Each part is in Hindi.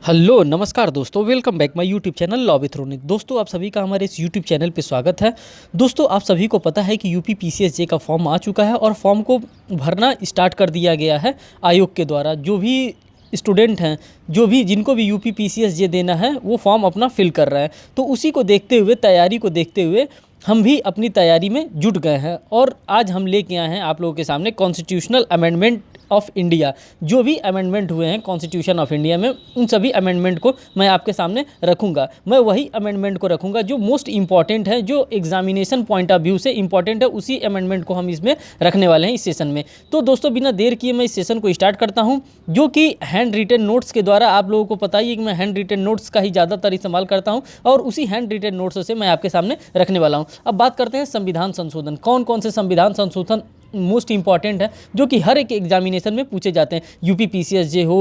हेलो नमस्कार दोस्तों, welcome back my YouTube channel law with Ronit. दोस्तों, आप सभी का हमारे इस यूट्यूब चैनल पे स्वागत है। दोस्तों, आप सभी को पता है कि यूपी पीसीएसजे का फॉर्म आ चुका है और फॉर्म को भरना स्टार्ट कर दिया गया है आयोग के द्वारा। जो भी स्टूडेंट हैं, जो भी जिनको भी यूपी पीसीएसजे देना है, वो फॉर्म अपना फिल कर रहे हैं। तो उसी को देखते हुए, तैयारी को देखते हुए हम भी अपनी तैयारी में जुट गए हैं और आज हम लेके आए हैं आप लोगों के सामने कॉन्स्टिट्यूशनल अमेंडमेंट ऑफ इंडिया। जो भी अमेंडमेंट हुए हैं कॉन्स्टिट्यूशन ऑफ इंडिया में, उन सभी अमेंडमेंट को मैं आपके सामने रखूंगा। मैं वही अमेंडमेंट को रखूंगा जो मोस्ट इंपॉर्टेंट है, जो एग्जामिनेशन पॉइंट ऑफ व्यू से इंपॉर्टेंट है, उसी अमेंडमेंट को हम इसमें रखने वाले हैं इस सेशन में। तो दोस्तों, बिना देर किए मैं इस सेशन को स्टार्ट करता हूँ, जो कि हैंड रिटन नोट्स के द्वारा। आप लोगों को पता ही है कि मैं हैंड रिटन नोट्स का ही ज़्यादातर इस्तेमाल करता हूँ और उसी हैंड रिटन नोट्स से मैं आपके सामने रखने वाला हूँ। अब बात करते हैं संविधान संशोधन। कौन कौन से संविधान संशोधन मोस्ट इंपॉर्टेंट है, जो कि हर एक एग्जामिनेशन में पूछे जाते हैं। यूपी पीसीएसजे हो,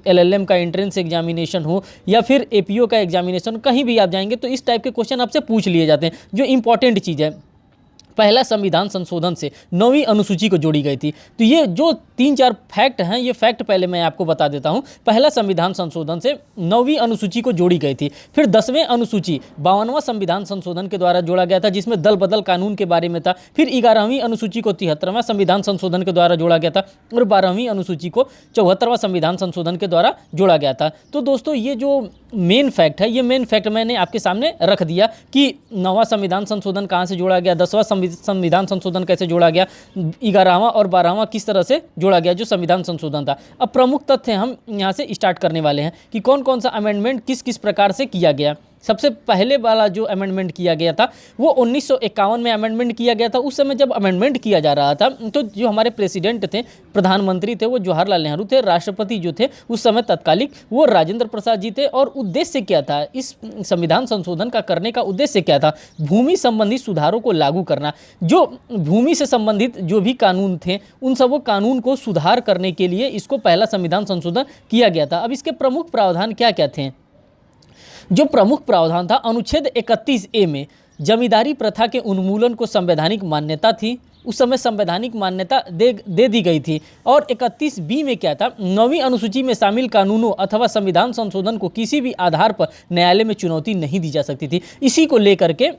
एलएलएम का एंट्रेंस एग्जामिनेशन हो, या फिर एपीओ का एग्जामिनेशन, कहीं भी आप जाएंगे तो इस टाइप के क्वेश्चन आपसे पूछ लिए जाते हैं, जो इंपॉर्टेंट चीज़ है। पहला संविधान संशोधन से 9वीं अनुसूची को जोड़ी गई थी। तो ये जो 3-4 फैक्ट हैं, ये फैक्ट पहले मैं आपको बता देता हूँ। पहला संविधान संशोधन से 9वीं अनुसूची को जोड़ी गई थी। फिर 10वें अनुसूची 52वां संविधान संशोधन के द्वारा जोड़ा गया था, जिसमें दल बदल कानून के बारे में था। फिर 11वीं अनुसूची को 73वां संविधान संशोधन के द्वारा जोड़ा गया था और 12वीं अनुसूची को 74वां संविधान संशोधन के द्वारा जोड़ा गया था। तो दोस्तों, ये जो मेन फैक्ट है, ये मेन फैक्ट मैंने आपके सामने रख दिया कि 9वां संविधान संशोधन कहाँ से जोड़ा गया, 10वां संविधान संशोधन कैसे जोड़ा गया, 11वां और 12वां किस तरह से जोड़ा गया जो संविधान संशोधन था। अब प्रमुख तथ्य हम यहाँ से स्टार्ट करने वाले हैं कि कौन कौन सा अमेंडमेंट किस किस प्रकार से किया गया। सबसे पहले वाला जो अमेंडमेंट किया गया था वो 1951 में अमेंडमेंट किया गया था। उस समय जब अमेंडमेंट किया जा रहा था तो जो हमारे प्रेसिडेंट थे, प्रधानमंत्री थे, वो जवाहरलाल नेहरू थे। राष्ट्रपति जो थे उस समय तत्कालिक, वो राजेंद्र प्रसाद जी थे। और उद्देश्य क्या था, इस संविधान संशोधन का करने का उद्देश्य क्या था? भूमि संबंधी सुधारों को लागू करना। जो भूमि से संबंधित जो भी कानून थे, उन सब कानून को सुधार करने के लिए इसको पहला संविधान संशोधन किया गया था। अब इसके प्रमुख प्रावधान क्या क्या थे? जो प्रमुख प्रावधान था, अनुच्छेद 31A में जमींदारी प्रथा के उन्मूलन को संवैधानिक मान्यता थी। उस समय संवैधानिक मान्यता दे दी गई थी। और 31B में क्या था? 9वीं अनुसूची में शामिल कानूनों अथवा संविधान संशोधन को किसी भी आधार पर न्यायालय में चुनौती नहीं दी जा सकती थी। इसी को लेकर के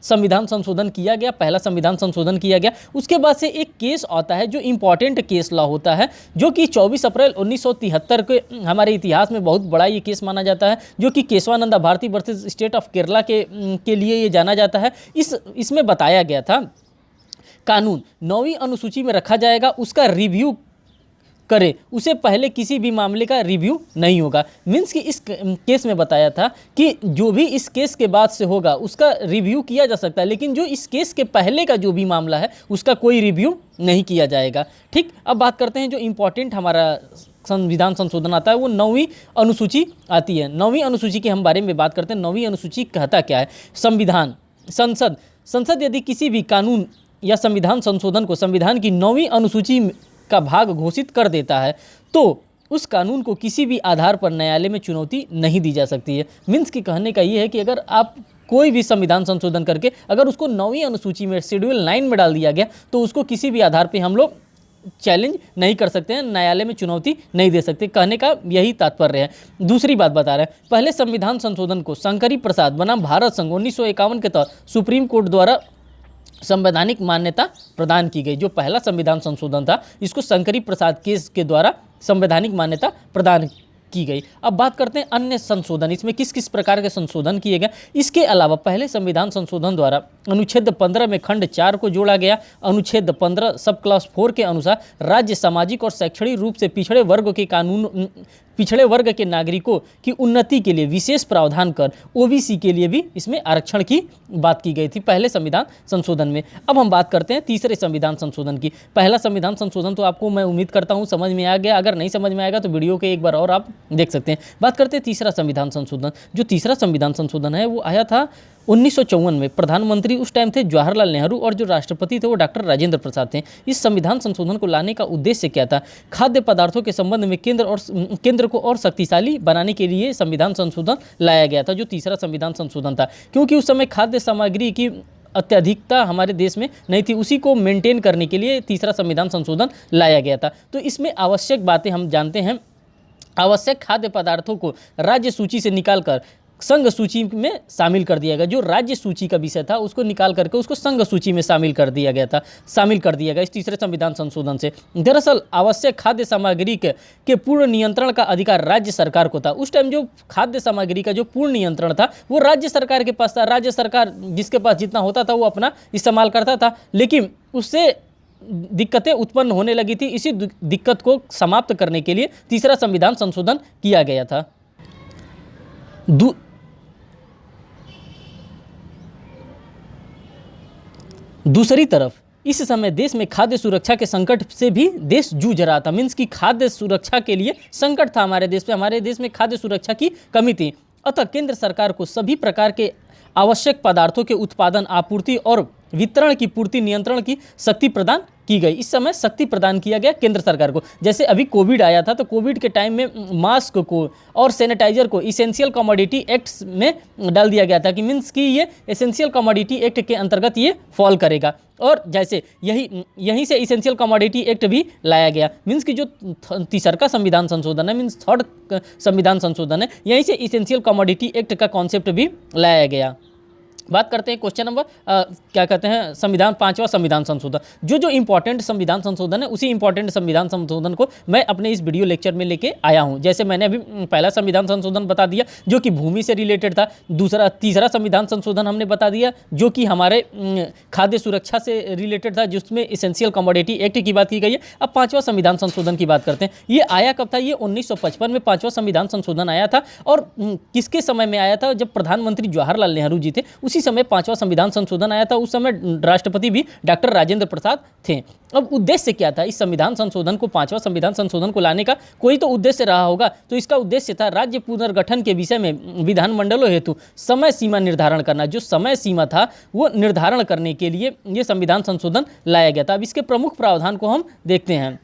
संविधान संशोधन किया गया, पहला संविधान संशोधन किया गया। उसके बाद से एक केस आता है जो इम्पॉर्टेंट केस लॉ होता है, जो कि 24 अप्रैल 1973 के हमारे इतिहास में बहुत बड़ा ये केस माना जाता है, जो कि Keshavananda Bharati versus state of Kerala के लिए ये जाना जाता है। इसमें बताया गया था, कानून 9वीं अनुसूची में रखा जाएगा, उसका रिव्यू करे, उसे पहले किसी भी मामले का रिव्यू नहीं होगा। मीन्स कि इस केस में बताया था कि जो भी इस केस के बाद से होगा उसका रिव्यू किया जा सकता है, लेकिन जो इस केस के पहले का जो भी मामला है उसका कोई रिव्यू नहीं किया जाएगा। ठीक, अब बात करते हैं जो इम्पोर्टेंट हमारा संविधान संशोधन आता है, वो 9वीं अनुसूची आती है। 9वीं अनुसूची के हम बारे में बात करते हैं। 9वीं अनुसूची कहता क्या है? संविधान, संसद यदि किसी भी कानून या संविधान संशोधन को संविधान की 9वीं अनुसूची का भाग घोषित कर देता है, तो उस कानून को किसी भी आधार पर न्यायालय में चुनौती नहीं दी जा सकती है। मीन्स कि कहने का ये है कि अगर आप कोई भी संविधान संशोधन करके अगर उसको 9वीं अनुसूची में शेड्यूल 9 में डाल दिया गया, तो उसको किसी भी आधार पर हम लोग चैलेंज नहीं कर सकते हैं, न्यायालय में चुनौती नहीं दे सकते। कहने का यही तात्पर्य है। दूसरी बात बता रहे हैं, पहले संविधान संशोधन को शंकरी प्रसाद बनाम भारत संघ 1951 के तहत सुप्रीम कोर्ट द्वारा संवैधानिक मान्यता प्रदान की गई। जो पहला संविधान संशोधन था, इसको शंकरी प्रसाद केस के द्वारा संवैधानिक मान्यता प्रदान की गई। अब बात करते हैं अन्य संशोधन, इसमें किस किस प्रकार के संशोधन किए गए। इसके अलावा पहले संविधान संशोधन द्वारा अनुच्छेद 15 में खंड 4 को जोड़ा गया। अनुच्छेद 15 सब क्लास 4 के अनुसार राज्य सामाजिक और शैक्षणिक रूप से पिछड़े वर्ग के नागरिकों की उन्नति के लिए विशेष प्रावधान कर ओबीसी के लिए भी इसमें आरक्षण की बात की गई थी पहले संविधान संशोधन में। अब हम बात करते हैं तीसरे संविधान संशोधन की। पहला संविधान संशोधन तो आपको मैं उम्मीद करता हूं समझ में आ गया। अगर नहीं समझ में आएगा तो वीडियो के एक बार और आप देख सकते हैं। बात करते हैं तीसरा संविधान संशोधन। जो तीसरा संविधान संशोधन है वो आया था 1954 में। प्रधानमंत्री उस टाइम थे जवाहरलाल नेहरू और जो राष्ट्रपति थे वो डॉक्टर राजेंद्र प्रसाद थे। इस संविधान संशोधन को लाने का उद्देश्य क्या था? खाद्य पदार्थों के संबंध में केंद्र को और शक्तिशाली बनाने के लिए संविधान संशोधन लाया गया था, जो तीसरा संविधान संशोधन था। क्योंकि उस समय खाद्य सामग्री की अत्यधिकता हमारे देश में नहीं थी, उसी को मेंटेन करने के लिए तीसरा संविधान संशोधन लाया गया था। तो इसमें आवश्यक बातें हम जानते हैं आवश्यक खाद्य पदार्थों को राज्य सूची से निकालकर संघ सूची में शामिल कर दिया गया। जो राज्य सूची का विषय था उसको निकाल करके उसको संघ सूची में शामिल कर दिया गया इस तीसरे संविधान संशोधन से। दरअसल आवश्यक खाद्य सामग्री के पूर्ण नियंत्रण का अधिकार राज्य सरकार को था। उस टाइम जो खाद्य सामग्री का जो पूर्ण नियंत्रण था वो राज्य सरकार के पास था। राज्य सरकार जिसके पास जितना होता था वो अपना इस्तेमाल करता था, लेकिन उससे दिक्कतें उत्पन्न होने लगी थी। इसी दिक्कत को समाप्त करने के लिए तीसरा संविधान संशोधन किया गया था। दूसरी तरफ इस समय देश में खाद्य सुरक्षा के संकट से भी देश जूझ रहा था। मीन्स कि खाद्य सुरक्षा के लिए संकट था हमारे देश में खाद्य सुरक्षा की कमी थी। अतः केंद्र सरकार को सभी प्रकार के आवश्यक पदार्थों के उत्पादन, आपूर्ति और वितरण की पूर्ति नियंत्रण की शक्ति प्रदान की गई। इस समय शक्ति प्रदान किया गया केंद्र सरकार को। जैसे अभी कोविड आया था तो कोविड के टाइम में मास्क को और सैनिटाइजर को इसेंशियल कमोडिटी एक्ट में डाल दिया गया था कि मीन्स कि ये इसेंशियल कमोडिटी एक्ट के अंतर्गत ये फॉल करेगा। और जैसे यहीं से इसेंशियल कमोडिटी एक्ट भी लाया गया। मीन्स कि जो तीसरा संविधान संशोधन है, मीन्स थर्ड संविधान संशोधन है, यहीं से इसेंशियल कमोडिटी एक्ट का कॉन्सेप्ट भी लाया गया। बात करते हैं क्वेश्चन नंबर क्या कहते हैं संविधान पांचवा संविधान संशोधन। जो इंपॉर्टेंट संविधान संशोधन है उसी इंपॉर्टेंट संविधान संशोधन को मैं अपने इस वीडियो लेक्चर में लेके आया हूं। जैसे मैंने अभी पहला संविधान संशोधन बता दिया जो कि भूमि से रिलेटेड था। तीसरा संविधान संशोधन हमने बता दिया जो कि हमारे खाद्य सुरक्षा से रिलेटेड था, जिसमें इसेंशियल कमोडिटी एक्ट की बात की गई है। अब पांचवा संविधान संशोधन की बात करते हैं। ये आया कब था? ये 1955 में पांचवा संविधान संशोधन आया था। और किसके समय में आया था? जब प्रधानमंत्री जवाहरलाल नेहरू जी थे उसी समय पांचवा संविधान संशोधन आया था। उस समय राष्ट्रपति भी डॉक्टर राजेंद्र प्रसाद थे। अब उद्देश्य क्या था इस संविधान संशोधन को, पांचवा संविधान संशोधन को लाने का? कोई तो उद्देश्य रहा होगा। तो इसका उद्देश्य था राज्य पुनर्गठन के विषय में विधानमंडलों हेतु समय सीमा निर्धारण करना। जो समय सीमा था वो निर्धारण करने के लिए ये संविधान संशोधन लाया गया था। अब इसके प्रमुख प्रावधान को हम देखते हैं।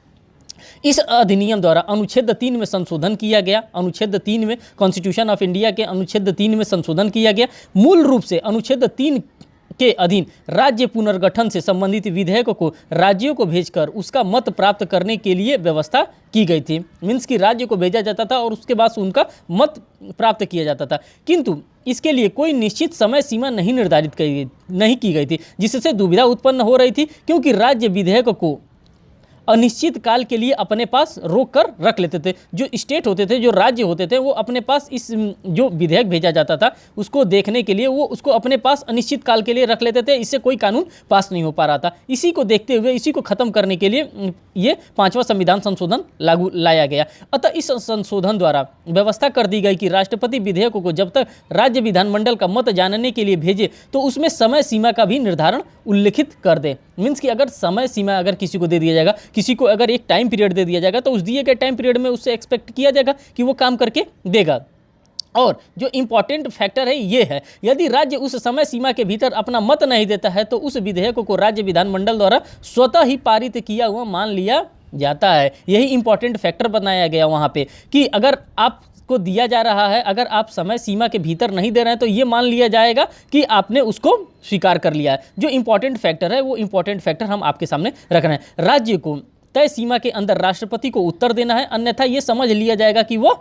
इस अधिनियम द्वारा अनुच्छेद 3 में संशोधन किया गया। अनुच्छेद 3 में कॉन्स्टिट्यूशन ऑफ इंडिया के अनुच्छेद 3 में संशोधन किया गया। मूल रूप से अनुच्छेद 3 के अधीन राज्य पुनर्गठन से संबंधित विधेयक को राज्यों को भेजकर उसका मत प्राप्त करने के लिए व्यवस्था की गई थी। मीन्स कि राज्य को भेजा जाता था और उसके बाद उनका मत प्राप्त किया जाता था, किंतु इसके लिए कोई निश्चित समय सीमा नहीं निर्धारित नहीं की गई थी, जिससे दुविधा उत्पन्न हो रही थी। क्योंकि राज्य विधेयक को अनिश्चित काल के लिए अपने पास रोक कर रख लेते थे। जो स्टेट होते थे, जो राज्य होते थे, वो अपने पास इस जो विधेयक भेजा जाता था उसको देखने के लिए वो उसको अपने पास अनिश्चित काल के लिए रख लेते थे। इससे कोई कानून पास नहीं हो पा रहा था। इसी को देखते हुए, इसी को खत्म करने के लिए ये पांचवा संविधान संशोधन लागू लाया गया। अतः इस संशोधन द्वारा व्यवस्था कर दी गई कि राष्ट्रपति विधेयकों को जब तक राज्य विधानमंडल का मत जानने के लिए भेजे तो उसमें समय सीमा का भी निर्धारण उल्लिखित कर दे। मीन्स कि अगर समय सीमा अगर किसी को दे दिया जाएगा, किसी को अगर एक टाइम पीरियड दे दिया जाएगा तो उस दिए गए टाइम पीरियड में उससे एक्सपेक्ट किया जाएगा कि वो काम करके देगा। और जो इम्पॉर्टेंट फैक्टर है ये है, यदि राज्य उस समय सीमा के भीतर अपना मत नहीं देता है तो उस विधेयक को राज्य विधानमंडल द्वारा स्वतः ही पारित किया हुआ मान लिया जाता है। यही इंपॉर्टेंट फैक्टर बनाया गया वहाँ पे कि अगर आप को दिया जा रहा है, अगर आप समय सीमा के भीतर नहीं दे रहे हैं तो ये मान लिया जाएगा कि आपने उसको स्वीकार कर लिया है। जो इंपॉर्टेंट फैक्टर है वो इंपॉर्टेंट फैक्टर हम आपके सामने रख रहे हैं। राज्य को तय सीमा के अंदर राष्ट्रपति को उत्तर देना है, अन्यथा ये समझ लिया जाएगा कि वो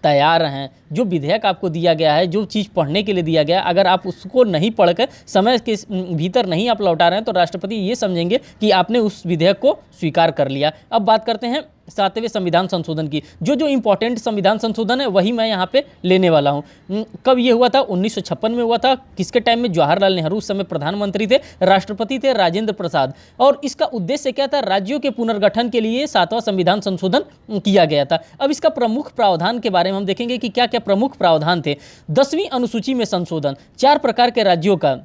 तैयार हैं। जो विधेयक आपको दिया गया है, जो चीज़ पढ़ने के लिए दिया गया है, अगर आप उसको नहीं पढ़कर समय के भीतर नहीं आप लौटा रहे हैं तो राष्ट्रपति ये समझेंगे कि आपने उस विधेयक को स्वीकार कर लिया। अब बात करते हैं 7वें संविधान संशोधन की। जो इंपॉर्टेंट संविधान संशोधन है वही मैं यहाँ पे लेने वाला हूँ। कब ये हुआ था? 1956 में हुआ था। किसके टाइम में? जवाहरलाल नेहरू उस समय प्रधानमंत्री थे, राष्ट्रपति थे राजेंद्र प्रसाद। और इसका उद्देश्य क्या था? राज्यों के पुनर्गठन के लिए 7वां संविधान संशोधन किया गया था। अब इसका प्रमुख प्रावधान के बारे में हम देखेंगे कि क्या क्या प्रमुख प्रावधान थे। 10वीं अनुसूची में संशोधन, 4 प्रकार के राज्यों का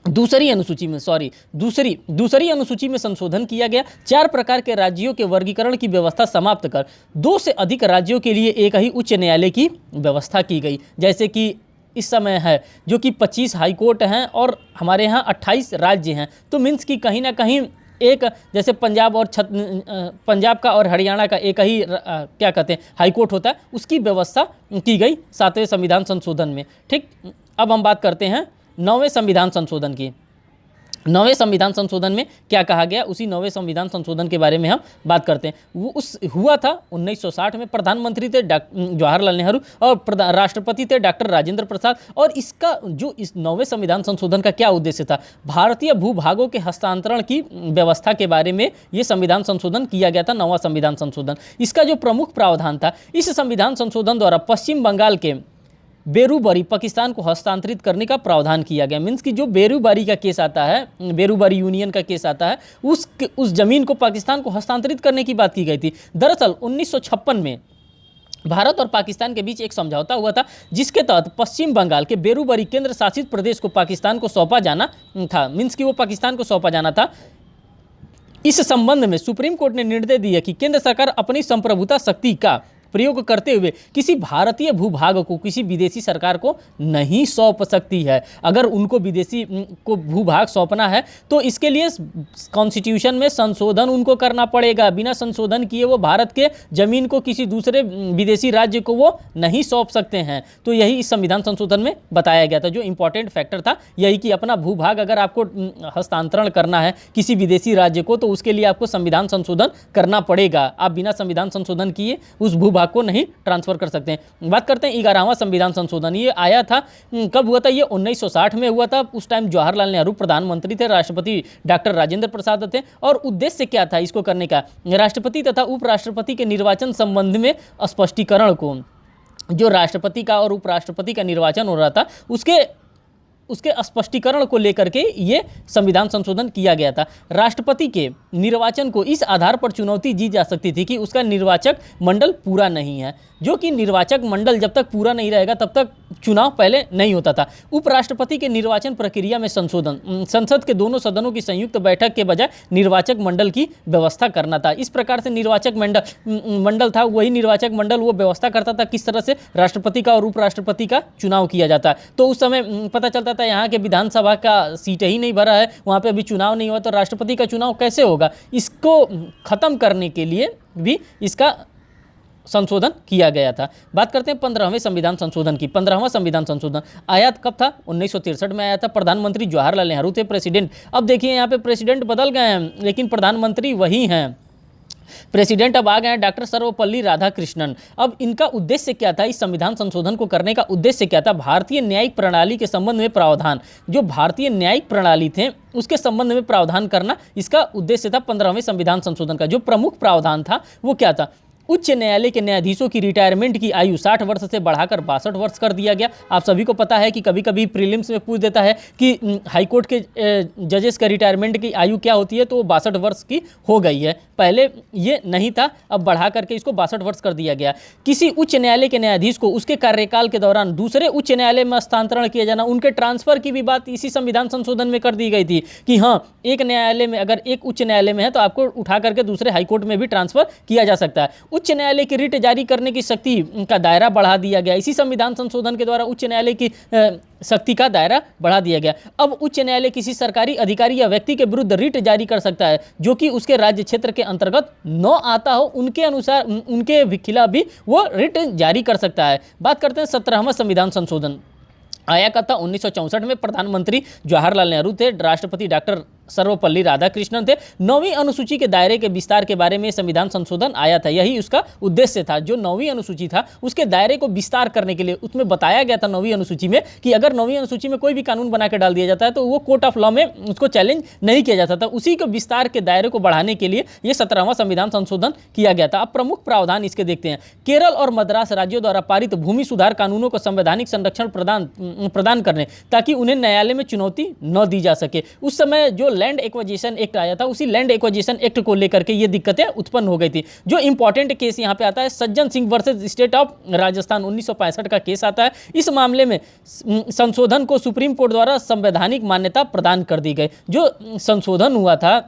दूसरी अनुसूची में संशोधन किया गया। 4 प्रकार के राज्यों के वर्गीकरण की व्यवस्था समाप्त कर 2 से अधिक राज्यों के लिए एक ही उच्च न्यायालय की व्यवस्था की गई। जैसे कि इस समय है जो कि 25 हाई कोर्ट हैं और हमारे यहाँ 28 राज्य हैं। तो मीन्स कि कहीं ना कहीं एक जैसे पंजाब का और हरियाणा का एक ही क्या कहते हैं हाई कोर्ट होता है, उसकी व्यवस्था की गई 7वें संविधान संशोधन में। ठीक, अब हम बात करते हैं 9वें संविधान संशोधन की। नौवें संविधान संशोधन में क्या कहा गया, उसी नौवें संविधान संशोधन के बारे में हम बात करते हैं। वो उस हुआ था 1960 में। प्रधानमंत्री थे जवाहरलाल नेहरू और राष्ट्रपति थे डॉक्टर राजेंद्र प्रसाद। और इसका जो इस नौवें संविधान संशोधन का क्या उद्देश्य था, भारतीय भूभागों के हस्तांतरण की व्यवस्था के बारे में ये संविधान संशोधन किया गया था, नौवां संविधान संशोधन। इसका जो प्रमुख प्रावधान था, इस संविधान संशोधन द्वारा पश्चिम बंगाल के बेरूबरी पाकिस्तान को हस्तांतरित करने का प्रावधान किया गया। मीन्स कि जो बेरूबरी का केस आता है, बेरूबरी यूनियन का केस आता है, उस जमीन को पाकिस्तान को हस्तांतरित करने की बात की गई थी। दरअसल 1956 में भारत और पाकिस्तान के बीच एक समझौता हुआ था, जिसके तहत पश्चिम बंगाल के बेरूबरी केंद्र शासित प्रदेश को पाकिस्तान को सौंपा जाना था। मीन्स कि वो पाकिस्तान को सौंपा जाना था। इस संबंध में सुप्रीम कोर्ट ने निर्णय दिया कि केंद्र सरकार अपनी संप्रभुता शक्ति का प्रयोग करते हुए किसी भारतीय भूभाग को किसी विदेशी सरकार को नहीं सौंप सकती है। अगर उनको विदेशी को भूभाग सौंपना है तो इसके लिए कॉन्स्टिट्यूशन में संशोधन उनको करना पड़ेगा। बिना संशोधन किए वो भारत के जमीन को किसी दूसरे विदेशी राज्य को वो नहीं सौंप सकते हैं। तो यही इस संविधान संशोधन में बताया गया था। जो इंपॉर्टेंट फैक्टर था यही कि अपना भूभाग अगर आपको हस्तांतरण करना है किसी विदेशी राज्य को, तो उसके लिए आपको संविधान संशोधन करना पड़ेगा। आप बिना संविधान संशोधन किए उस भूभाग को नहीं ट्रांसफर कर सकते हैं। बात करते हैं 11वां संविधान संशोधन। ये आया था, कब हुआ था, ये 1960 में हुआ था। उस टाइम जवाहरलाल नेहरू प्रधानमंत्री थे, राष्ट्रपति डॉक्टर राजेंद्र प्रसाद थे। और उद्देश्य क्या था इसको करने का, राष्ट्रपति तथा उपराष्ट्रपति के निर्वाचन संबंध में स्पष्टीकरण को, जो राष्ट्रपति का और उपराष्ट्रपति का निर्वाचन हो रहा था उसके स्पष्टीकरण को लेकर के ये संविधान संशोधन किया गया था। राष्ट्रपति के निर्वाचन को इस आधार पर चुनौती दी जा सकती थी कि उसका निर्वाचक मंडल पूरा नहीं है, जो कि निर्वाचक मंडल जब तक पूरा नहीं रहेगा तब तक चुनाव पहले नहीं होता था। उपराष्ट्रपति के निर्वाचन प्रक्रिया में संशोधन, संसद के दोनों सदनों की संयुक्त बैठक के बजाय निर्वाचक मंडल की व्यवस्था करना था। इस प्रकार से निर्वाचक मंडल था, वही निर्वाचक मंडल वो व्यवस्था करता था किस तरह से राष्ट्रपति का और उपराष्ट्रपति का चुनाव किया जाता है। तो उस समय पता चलता था यहाँ के विधानसभा का सीट ही नहीं भरा है, वहाँ पे अभी चुनाव नहीं हुआ, तो राष्ट्रपति का चुनाव कैसे होगा। इसको खत्म करने के लिए भी इसका संशोधन किया गया था। बात करते हैं 15वें संविधान संशोधन की। 15वां संविधान संशोधन आया कब था, 1963 में आया था। प्रधानमंत्री जवाहरलाल नेहरू थे प्रेसिडेंट। अब देखिए यहाँ पे प्रेसिडेंट बदल गए हैं लेकिन प्रधानमंत्री वही हैं। प्रेसिडेंट अब आ गए हैं डॉक्टर सर्वपल्ली राधाकृष्णन। अब इनका उद्देश्य क्या था, इस संविधान संशोधन को करने का उद्देश्य क्या था, भारतीय न्यायिक प्रणाली के संबंध में प्रावधान, जो भारतीय न्यायिक प्रणाली थे उसके संबंध में प्रावधान करना इसका उद्देश्य था 15वें संविधान संशोधन का। जो प्रमुख प्रावधान था वो क्या था, उच्च न्यायालय के न्यायाधीशों की रिटायरमेंट की आयु 60 वर्ष से बढ़ाकर 62 वर्ष कर दिया गया। आप सभी को पता है कि कभी कभी प्रीलिम्स में पूछ देता है कि हाईकोर्ट के जजेस का रिटायरमेंट की आयु क्या होती है, तो वो 62 वर्ष की हो गई है। पहले ये नहीं था, अब बढ़ा करके इसको 62 वर्ष कर दिया गया। किसी उच्च न्यायालय के न्यायाधीश को उसके कार्यकाल के दौरान दूसरे उच्च न्यायालय में हस्तांतरण किया जाना, उनके ट्रांसफर की भी बात इसी संविधान संशोधन में कर दी गई थी कि हाँ, एक न्यायालय में अगर एक उच्च न्यायालय में है तो आपको उठा करके दूसरे हाईकोर्ट में भी ट्रांसफर किया जा सकता है। उच्च न्यायालय की रिट जारी करने की शक्ति का दायरा बढ़ा दिया गया। इसी संविधान संशोधन के द्वारा उच्च न्यायालय की शक्ति का दायरा बढ़ा दिया गया। अब उच्च न्यायालय किसी सरकारी अधिकारी या व्यक्ति के विरुद्ध रिट जारी कर सकता है जो कि उसके राज्य क्षेत्र के अंतर्गत न आता हो, उनके अनुसार उनके खिलाफ भी वो रिट जारी कर सकता है। बात करते हैं 17वां संविधान संशोधन। आया कब था, 1964 में। प्रधानमंत्री जवाहरलाल नेहरू थे, राष्ट्रपति डॉक्टर सर्वपल्ली राधाकृष्णन थे। 9वीं अनुसूची के दायरे के विस्तार के बारे में संविधान संशोधन आया था, यही उसका उद्देश्य था। जो 9वीं अनुसूची था उसके दायरे को विस्तार करने के लिए उसमें बताया गया था 9वीं अनुसूची में कि अगर 9वीं अनुसूची में कोई भी कानून बना के डाल दिया जाता है तो वो कोर्ट ऑफ लॉ में उसको चैलेंज नहीं किया जाता था। उसी के विस्तार के दायरे को बढ़ाने के लिए ये 17वां संविधान संशोधन किया गया था। अब प्रमुख प्रावधान इसके देखते हैं। केरल और मद्रास राज्यों द्वारा पारित भूमि सुधार कानूनों को संवैधानिक संरक्षण प्रदान करने ताकि उन्हें न्यायालय में चुनौती न दी जा सके। उस समय जो लैंड एक्विजिशन एक्ट आया था, उसी लैंड एक्विजिशन एक्ट को लेकर के ये दिक्कतें उत्पन्न हो गई थी। जो इंपॉर्टेंट केस यहाँ पे आता है, Sajjan Singh versus state of Rajasthan 1965 का केस आता है। इस मामले में संशोधन को सुप्रीम कोर्ट द्वारा संवैधानिक मान्यता प्रदान कर दी गई। जो संशोधन हुआ था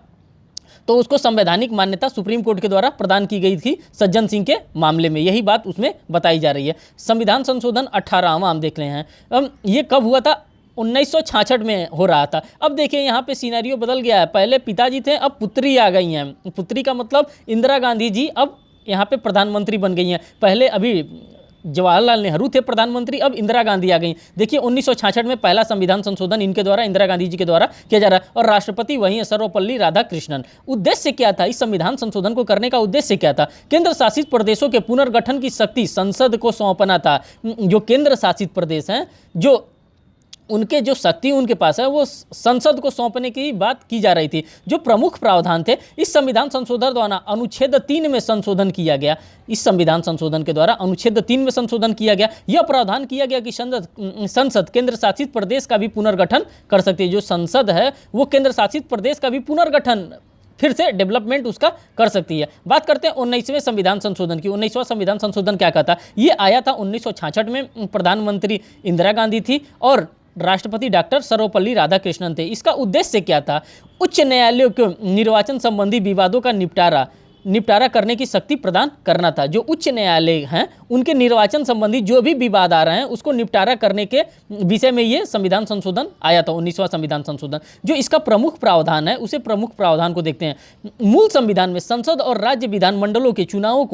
तो उसको संवैधानिक मान्यता सुप्रीम कोर्ट के द्वारा प्रदान की गई थी सज्जन सिंह के मामले में, यही बात उसमें बताई जा रही है। संविधान संशोधन 18वां हम देख रहे हैं। ये कब हुआ था, 1966 में हो रहा था। अब देखिए यहाँ पे सिनेरियो बदल गया है। पहले पिताजी थे, अब पुत्री आ गई हैं। पुत्री का मतलब इंदिरा गांधी जी अब यहाँ पे प्रधानमंत्री बन गई हैं। पहले अभी जवाहरलाल नेहरू थे प्रधानमंत्री, अब इंदिरा गांधी आ गई। देखिए 1966 में पहला संविधान संशोधन इनके द्वारा, इंदिरा गांधी जी के द्वारा किया जा रहा है, और राष्ट्रपति वही है सर्वपल्ली राधाकृष्णन। उद्देश्य क्या था इस संविधान संशोधन को करने का? उद्देश्य क्या था? केंद्र शासित प्रदेशों के पुनर्गठन की शक्ति संसद को सौंपना था। जो केंद्र शासित प्रदेश हैं, जो उनके जो शक्ति उनके पास है, वो संसद को सौंपने की बात की जा रही थी। जो प्रमुख प्रावधान थे इस संविधान संशोधन द्वारा अनुच्छेद 3 में संशोधन किया गया। इस संविधान संशोधन के द्वारा अनुच्छेद 3 में संशोधन किया गया। यह प्रावधान किया गया कि संसद केंद्र शासित प्रदेश का भी पुनर्गठन कर सकती है। जो संसद है वो केंद्र शासित प्रदेश का भी पुनर्गठन, फिर से डेवलपमेंट उसका कर सकती है। बात करते हैं 19वें संविधान संशोधन की। 19वां संविधान संशोधन क्या कहता? ये आया था 1966 में। प्रधानमंत्री इंदिरा गांधी थी और राष्ट्रपति डॉक्टर सर्वपल्ली राधाकृष्णन थे। इसका उद्देश्य क्या था? उच्च न्यायालयों को निर्वाचन संबंधी विवादों का निपटारा करने की शक्ति प्रदान करना था। जो उच्च न्यायालय हैं उनके निर्वाचन संबंधी जो भी विवाद आ रहे हैं उसको निपटारा करने के विषय में ये संविधान संशोधन आया था, 19वां संविधान संशोधन। जो इसका प्रमुख प्रावधान है उसे प्रमुख प्रावधान को देखते हैं। मूल संविधान में संसद और राज्य विधानमंडलों के चुनावों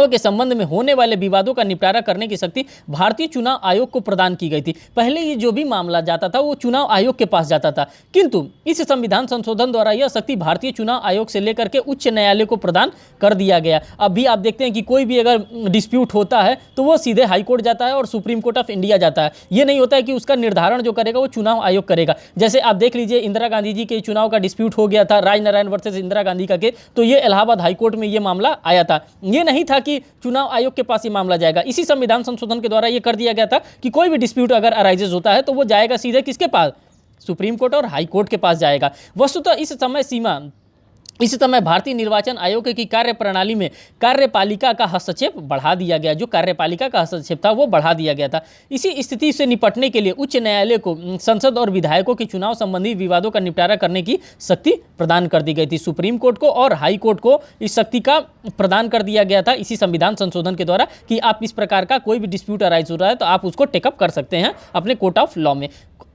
के संबंध में होने वाले विवादों का निपटारा करने की शक्ति भारतीय चुनाव आयोग को प्रदान की गई थी। पहले ये जो भी मामला जाता था वो चुनाव आयोग के पास जाता था, किंतु इस संविधान संशोधन द्वारा यह शक्ति भारतीय चुनाव आयोग से लेकर के उच्च न्यायालय को प्रदान कर दिया गया। अब भी आप देखते हैं कि कोई भी अगर डिस्प्यूट होता है तो वो सीधे हाईकोर्ट जाता है और सुप्रीम कोर्ट ऑफ इंडिया जाता है। ये नहीं होता है कि उसका निर्धारण जो करेगा वो चुनाव आयोग करेगा। जैसे आप देख लीजिए इंदिरा गांधी जी के चुनाव का डिस्प्यूट हो गया था, राजनारायण वर्सेस इंदिरा गांधी का केस, तो ये इलाहाबाद हाईकोर्ट में ये मामला आया था। ये नहीं था कि चुनाव आयोग के पास ये मामला जाएगा। इसी संविधान संशोधन के द्वारा ये कर दिया गया था कि कोई भी डिस्प्यूट अगर अराइजेज होता है तो वो जाएगा सीधे किसके पास? सुप्रीम कोर्ट और हाई कोर्ट के पास जाएगा। वस्तुतः इस समय भारतीय निर्वाचन आयोग की कार्यप्रणाली में कार्यपालिका का हस्तक्षेप बढ़ा दिया गया। जो कार्यपालिका का हस्तक्षेप था वो बढ़ा दिया गया था। इसी स्थिति से निपटने के लिए उच्च न्यायालय को संसद और विधायकों के चुनाव संबंधी विवादों का निपटारा करने की शक्ति प्रदान कर दी गई थी। सुप्रीम कोर्ट को और हाई कोर्ट को इस शक्ति का प्रदान कर दिया गया था इसी संविधान संशोधन के द्वारा कि आप इस प्रकार का कोई भी डिस्प्यूट अराइज हो रहा है तो आप उसको टेकअप कर सकते हैं अपने कोर्ट ऑफ लॉ में।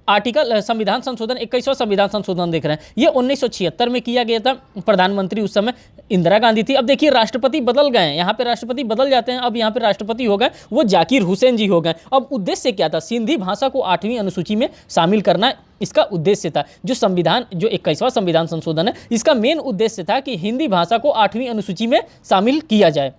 आर्टिकल संविधान संशोधन 21वां संविधान संशोधन देख रहे हैं, ये 1976 में किया गया था। प्रधानमंत्री उस समय इंदिरा गांधी थी। अब देखिए राष्ट्रपति बदल गए हैं, यहाँ पे राष्ट्रपति बदल जाते हैं। अब यहाँ पे राष्ट्रपति हो गए वो जाकिर हुसैन जी हो गए। अब उद्देश्य क्या था? सिंधी भाषा को 8वीं अनुसूची में शामिल करना इसका उद्देश्य था। जो 21वां संविधान संशोधन है इसका मेन उद्देश्य था कि हिंदी भाषा को 8वीं अनुसूची में शामिल किया जाए।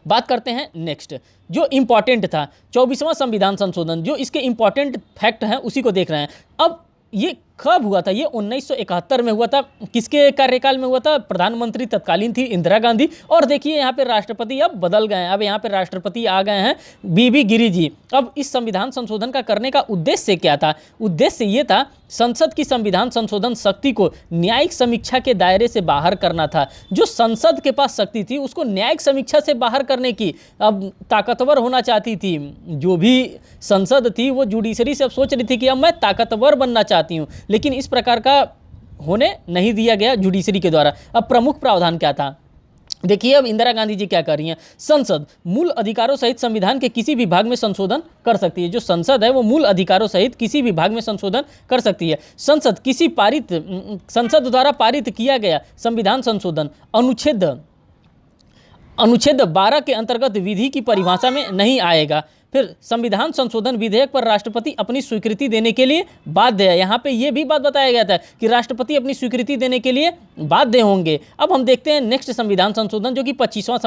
बात करते हैं नेक्स्ट जो इंपॉर्टेंट था 24वां संविधान संशोधन। जो इसके इंपॉर्टेंट फैक्ट हैं उसी को देख रहे हैं। अब ये कब हुआ था? ये 1971 में हुआ था। किसके कार्यकाल में हुआ था? प्रधानमंत्री तत्कालीन थी इंदिरा गांधी। और देखिए यहाँ पे राष्ट्रपति अब बदल गए हैं। अब यहाँ पे राष्ट्रपति आ गए हैं बीबी गिरी जी। अब इस संविधान संशोधन का करने का उद्देश्य क्या था? उद्देश्य ये था संसद की संविधान संशोधन शक्ति को न्यायिक समीक्षा के दायरे से बाहर करना था। जो संसद के पास शक्ति थी उसको न्यायिक समीक्षा से बाहर करने की अब ताकतवर होना चाहती थी। जो भी संसद थी वो जुडिशरी से अब सोच रही थी कि अब मैं ताकतवर बनना चाहती हूँ, लेकिन इस प्रकार का होने नहीं दिया गया जुडिशरी के द्वारा। अब प्रमुख प्रावधान क्या था? देखिए अब इंदिरा गांधी जी क्या कर रही हैं। संसद मूल अधिकारों सहित संविधान के किसी भी भाग में संशोधन कर सकती है। जो संसद है वो मूल अधिकारों सहित किसी भी भाग में संशोधन कर सकती है। संसद द्वारा पारित किया गया संविधान संशोधन अनुच्छेद 12 के अंतर्गत विधि की परिभाषा में नहीं आएगा। फिर संविधान संशोधन विधेयक पर राष्ट्रपति अपनी स्वीकृति देने के लिए बाध्य है। यहाँ पे ये भी बात बताया गया था कि राष्ट्रपति अपनी स्वीकृति देने के लिए बाध्य होंगे। अब हम देखते हैं नेक्स्ट संविधान संशोधन जो कि 25वां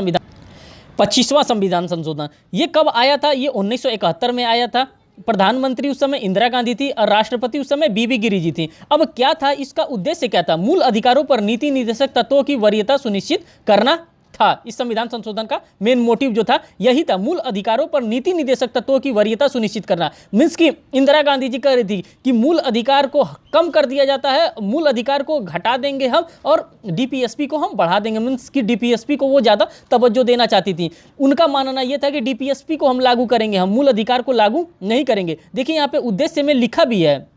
संविधान संशोधन। ये कब आया था? ये 1971 में आया था। प्रधानमंत्री उस समय इंदिरा गांधी थी और राष्ट्रपति उस समय बीबी गिरी जी थी। अब क्या था इसका उद्देश्य? क्या था? मूल अधिकारों पर नीति निर्देशक तत्वों की वरीयता सुनिश्चित करना था। इस संविधान संशोधन का मेन मोटिव जो था यही था, मूल अधिकारों पर नीति निर्देशक तत्वों की वरीयता सुनिश्चित करना। मीन्स कि इंदिरा गांधी जी कह रही थी कि मूल अधिकार को कम कर दिया जाता है, मूल अधिकार को घटा देंगे हम और डीपीएसपी को हम बढ़ा देंगे। मीन्स कि डीपीएसपी को वो ज़्यादा तवज्जो देना चाहती थी। उनका मानना यह था कि डीपीएसपी को हम लागू करेंगे, हम मूल अधिकार को लागू नहीं करेंगे। देखिए यहाँ पे उद्देश्य में लिखा भी है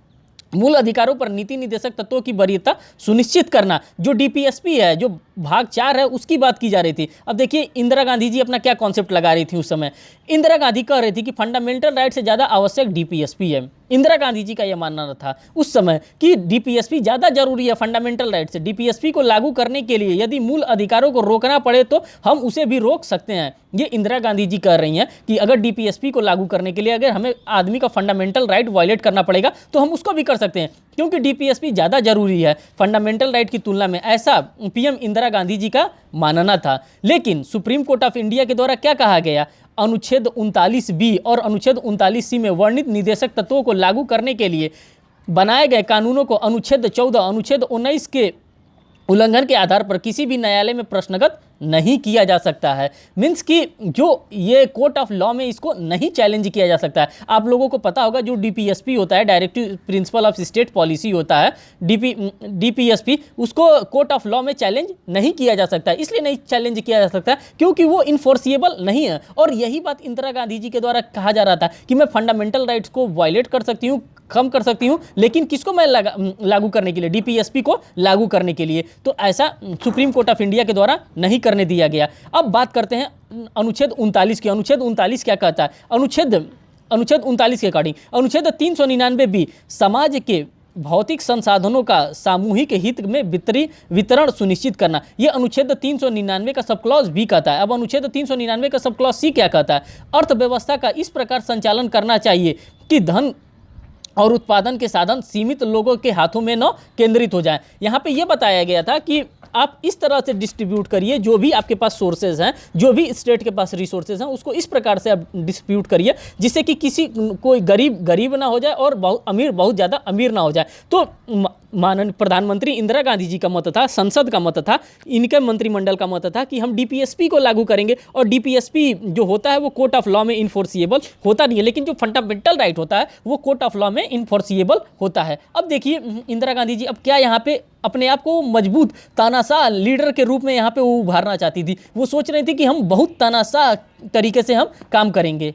मूल अधिकारों पर नीति निर्देशक तत्वों की वरीयता सुनिश्चित करना। जो डीपीएसपी है, जो भाग 4 है उसकी बात की जा रही थी। अब देखिए इंदिरा गांधी जी अपना क्या कॉन्सेप्ट लगा रही थी उस समय। इंदिरा गांधी कह रही थी कि फंडामेंटल राइट से ज़्यादा आवश्यक डीपीएसपी है। इंदिरा गांधी जी का यह मानना था उस समय कि डीपीएसपी ज़्यादा जरूरी है फंडामेंटल राइट से। डीपीएसपी को लागू करने के लिए यदि मूल अधिकारों को रोकना पड़े तो हम उसे भी रोक सकते हैं। ये इंदिरा गांधी जी कह रही हैं कि अगर डीपीएसपी को लागू करने के लिए अगर हमें आदमी का फंडामेंटल राइट वायलेट करना पड़ेगा तो हम उसको भी कर सकते हैं, क्योंकि डीपीएसपी ज़्यादा जरूरी है फंडामेंटल राइट की तुलना में। ऐसा पीएम इंदिरा गांधी जी का मानना था। लेकिन सुप्रीम कोर्ट ऑफ इंडिया के द्वारा क्या कहा गया, अनुच्छेद 39B और अनुच्छेद 39C में वर्णित निदेशक तत्वों को लागू करने के लिए बनाए गए कानूनों को अनुच्छेद 14, अनुच्छेद 19 के उल्लंघन के आधार पर किसी भी न्यायालय में प्रश्नगत नहीं किया जा सकता है। मीन्स कि जो ये कोर्ट ऑफ लॉ में इसको नहीं चैलेंज किया जा सकता है। आप लोगों को पता होगा जो डीपीएसपी होता है, directive principle of state policy होता है, डीपीएसपी, उसको कोर्ट ऑफ लॉ में चैलेंज नहीं किया जा सकता है। इसलिए नहीं चैलेंज किया जा सकता क्योंकि वो इन्फोर्सिएबल नहीं है। और यही बात इंदिरा गांधी जी के द्वारा कहा जा रहा था कि मैं फंडामेंटल राइट्स को वायलेट कर सकती हूँ, कम कर सकती हूँ, लेकिन किसको मैं लागू करने के लिए, डीपीएसपी को लागू करने के लिए। तो ऐसा सुप्रीम कोर्ट ऑफ इंडिया के द्वारा नहीं करने दिया गया। अब बात करते हैं अनुच्छेद 39 की। अनुच्छेद 39 क्या कहता है? अनुच्छेद 39 के अकॉर्डिंग अनुच्छेद 399B समाज के भौतिक संसाधनों का सामूहिक हित में वितरण सुनिश्चित करना, यह अनुच्छेद 399 का सब क्लॉज बी कहता है। अब अनुच्छेद 399 का सब क्लॉज सी क्या कहता है? अर्थव्यवस्था का इस प्रकार संचालन करना चाहिए कि धन और उत्पादन के साधन सीमित लोगों के हाथों में न केंद्रित हो जाए। यहाँ पे ये बताया गया था कि आप इस तरह से डिस्ट्रीब्यूट करिए, जो भी आपके पास सोर्सेज हैं, जो भी स्टेट के पास रिसोर्सेज हैं, उसको इस प्रकार से आप डिस्ट्रीब्यूट करिए जिससे कि किसी कोई गरीब ना हो जाए और बहुत ज़्यादा अमीर ना हो जाए। तो माननीय प्रधानमंत्री इंदिरा गांधी जी का मत था, संसद का मत था, इनके मंत्रिमंडल का मत था कि हम डीपीएसपी को लागू करेंगे। और डीपीएसपी जो होता है वो कोर्ट ऑफ लॉ में इन्फोर्सिएबल होता नहीं है, लेकिन जो फंडामेंटल राइट होता है वो कोर्ट ऑफ लॉ में इन्फोर्सिएबल होता है। अब देखिए इंदिरा गांधी जी अब क्या यहाँ पे अपने आप को मजबूत तानाशाह लीडर के रूप में यहाँ पे वो उभारना चाहती थी। वो सोच रही थी कि हम बहुत तानाशाह तरीके से हम काम करेंगे।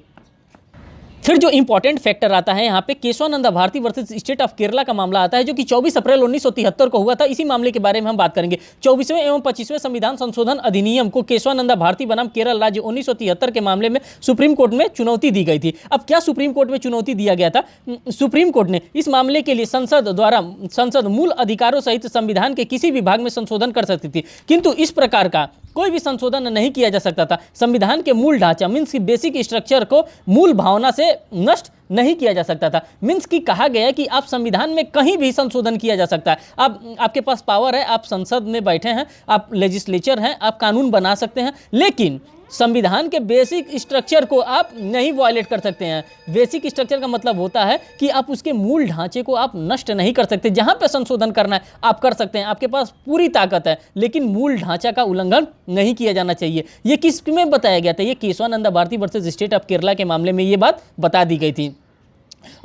फिर जो इंपॉर्टेंट फैक्टर आता है यहाँ पे Keshavananda Bharati versus state of Kerala का मामला आता है, जो कि 24 अप्रैल 1973 को हुआ था। इसी मामले के बारे में हम बात करेंगे। 24वें एवं 25वें संविधान संशोधन अधिनियम को केशवानंदा भारती बनाम केरल राज्य 1973 के मामले में सुप्रीम कोर्ट में चुनौती दी गई थी। अब क्या सुप्रीम कोर्ट में चुनौती दिया गया था? सुप्रीम कोर्ट ने इस मामले के लिए संसद मूल अधिकारों सहित संविधान के किसी भी भाग में संशोधन कर सकती थी, किंतु इस प्रकार का कोई भी संशोधन नहीं किया जा सकता था। संविधान के मूल ढांचा मीन्स की बेसिक स्ट्रक्चर को मूल भावना से नष्ट नहीं किया जा सकता था। मीन्स की कहा गया है कि आप संविधान में कहीं भी संशोधन किया जा सकता है। आपके पास पावर है, आप संसद में बैठे हैं, आप लेजिस्लेचर हैं, आप कानून बना सकते हैं, लेकिन संविधान के बेसिक स्ट्रक्चर को आप नहीं वायलेट कर सकते हैं। बेसिक स्ट्रक्चर का मतलब होता है कि आप उसके मूल ढांचे को आप नष्ट नहीं कर सकते। जहां पे संशोधन करना है आप कर सकते हैं, आपके पास पूरी ताकत है, लेकिन मूल ढांचा का उल्लंघन नहीं किया जाना चाहिए। ये किस में बताया गया था? ये Keshavananda Bharati versus state of Kerala के मामले में ये बात बता दी गई थी।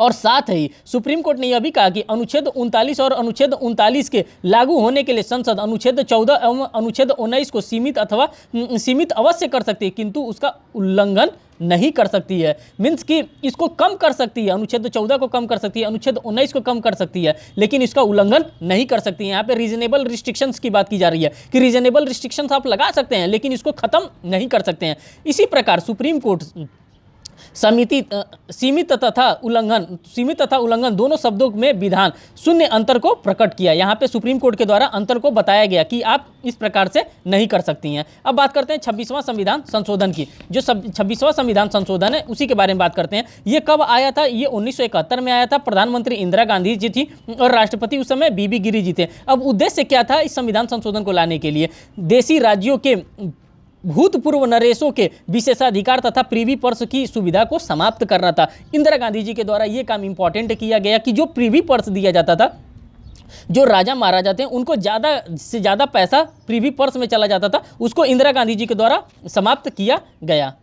और साथ ही सुप्रीम कोर्ट ने यह भी कहा कि अनुच्छेद 39 और अनुच्छेद 39 के लागू होने के लिए संसद अनुच्छेद 14 एवं अनुच्छेद 19 को सीमित अवश्य कर सकती है, किंतु उसका उल्लंघन नहीं कर सकती है। मीन्स कि इसको कम कर सकती है, अनुच्छेद 14 को कम कर सकती है, अनुच्छेद 19 को कम कर सकती है, लेकिन इसका उल्लंघन नहीं कर सकती है। यहाँ पे रीजनेबल रिस्ट्रिक्शंस की बात की जा रही है कि रीजनेबल रिस्ट्रिक्शंस आप लगा सकते हैं, लेकिन इसको खत्म नहीं कर सकते हैं। इसी प्रकार सुप्रीम कोर्ट सीमित तथा उल्लंघन दोनों शब्दों में विधान शून्य अंतर को प्रकट किया। यहाँ पे सुप्रीम कोर्ट के द्वारा अंतर को बताया गया कि आप इस प्रकार से नहीं कर सकती हैं। अब बात करते हैं 26वां संविधान संशोधन की। जो 26वां संविधान संशोधन है उसी के बारे में बात करते हैं। ये कब आया था? ये 1971 में आया था। प्रधानमंत्री इंदिरा गांधी जी थी और राष्ट्रपति उस समय बीबी गिरी जी थे। अब उद्देश्य क्या था इस संविधान संशोधन को लाने के लिए? देशी राज्यों के भूतपूर्व नरेशों के विशेषाधिकार तथा प्रीवी पर्स की सुविधा को समाप्त करना था। इंदिरा गांधी जी के द्वारा यह काम इंपॉर्टेंट किया गया कि जो प्रीवी पर्स दिया जाता था, जो राजा महाराजा थे उनको ज़्यादा से ज़्यादा पैसा प्रीवी पर्स में चला जाता था, उसको इंदिरा गांधी जी के द्वारा समाप्त किया गया।